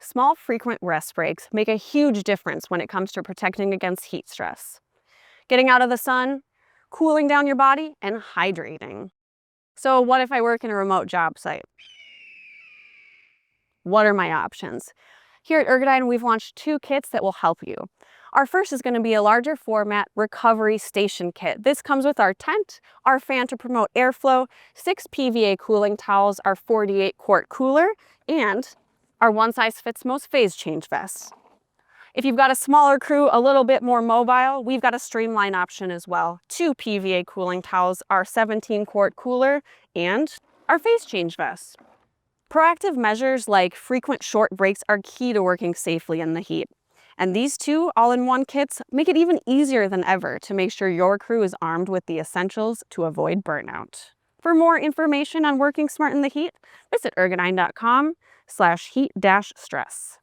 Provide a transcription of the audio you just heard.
Small, frequent rest breaks make a huge difference when it comes to protecting against heat stress. Getting out of the sun, cooling down your body, and hydrating. So what if I work in a remote job site? What are my options? Here at Ergodyne, we've launched 2 kits that will help you. Our first is going to be a larger format recovery station kit. This comes with our tent, our fan to promote airflow, 6 PVA cooling towels, our 48-quart cooler, and our one-size-fits-most phase change vests. If you've got a smaller crew, a little bit more mobile, we've got a streamline option as well. 2 PVA cooling towels, our 17-quart cooler, and our phase change vest. Proactive measures like frequent short breaks are key to working safely in the heat. And these 2 all-in-one kits make it even easier than ever to make sure your crew is armed with the essentials to avoid burnout. For more information on working smart in the heat, visit ergodyne.com/heat-stress.